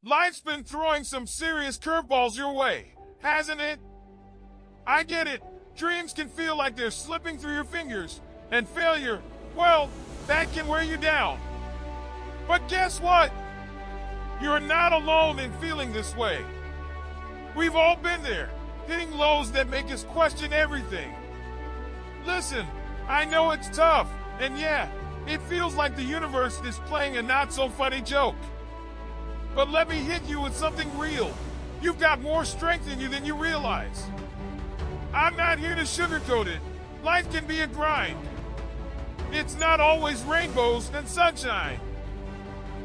Life's been throwing some serious curveballs your way, hasn't it? I get it. Dreams can feel like they're slipping through your fingers, and failure, well, that can wear you down. But guess what? You're not alone in feeling this way. We've all been there, hitting lows that make us question everything. Listen, I know it's tough, and yeah, it feels like the universe is playing a not-so-funny joke. But let me hit you with something real. You've got more strength in you than you realize. I'm not here to sugarcoat it. Life can be a grind. It's not always rainbows and sunshine.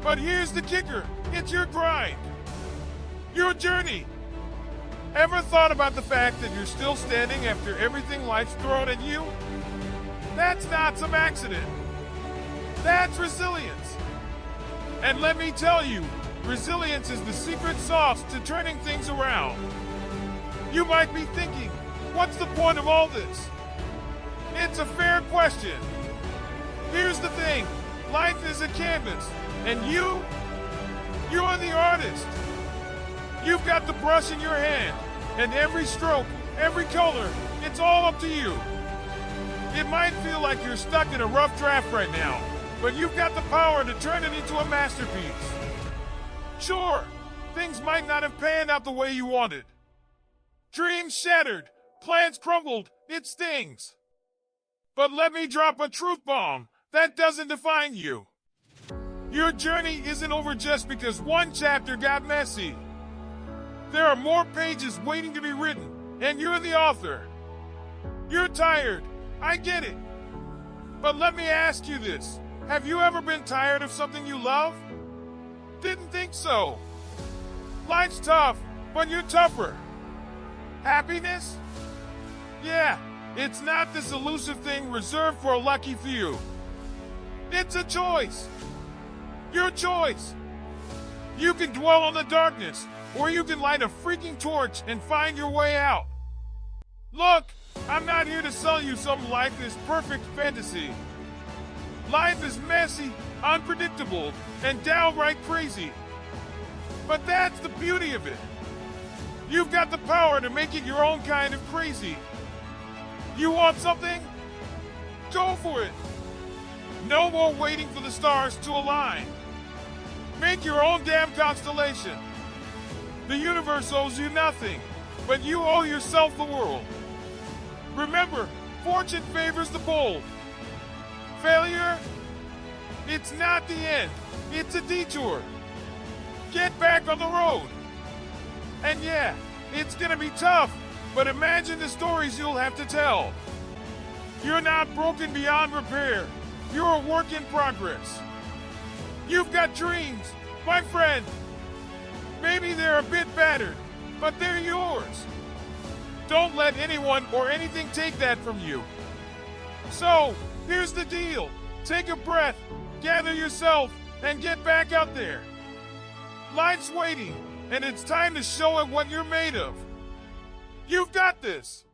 But here's the kicker. It's your grind. Your journey. Ever thought about the fact that you're still standing after everything life's thrown at you? That's not some accident. That's resilience. And let me tell you, resilience is the secret sauce to turning things around. You might be thinking, what's the point of all this? It's a fair question. Here's the thing, life is a canvas, and you're the artist. You've got the brush in your hand, and every stroke, every color, it's all up to you. It might feel like you're stuck in a rough draft right now, but you've got the power to turn it into a masterpiece. Sure, things might not have panned out the way you wanted. Dreams shattered, plans crumbled, it stings. But let me drop a truth bomb, that doesn't define you. Your journey isn't over just because one chapter got messy. There are more pages waiting to be written, and you're the author. You're tired, I get it. But let me ask you this, have you ever been tired of something you love? Didn't think so. Life's tough, but you're tougher. Happiness? Yeah, it's not this elusive thing reserved for a lucky few. It's a choice. Your choice. You can dwell on the darkness, or you can light a freaking torch and find your way out. Look, I'm not here to sell you some life is perfect fantasy. Life is messy, unpredictable, and downright crazy. But that's the beauty of it. You've got the power to make it your own kind of crazy. You want something? Go for it. No more waiting for the stars to align. Make your own damn constellation. The universe owes you nothing, but you owe yourself the world. Remember, fortune favors the bold. Failure? It's not the end. It's a detour. Get back on the road. And yeah, it's gonna be tough, but imagine the stories you'll have to tell. You're not broken beyond repair. You're a work in progress. You've got dreams, my friend. Maybe they're a bit battered, but they're yours. Don't let anyone or anything take that from you. So, here's the deal. Take a breath, gather yourself, and get back out there. Life's waiting, and it's time to show it what you're made of. You've got this.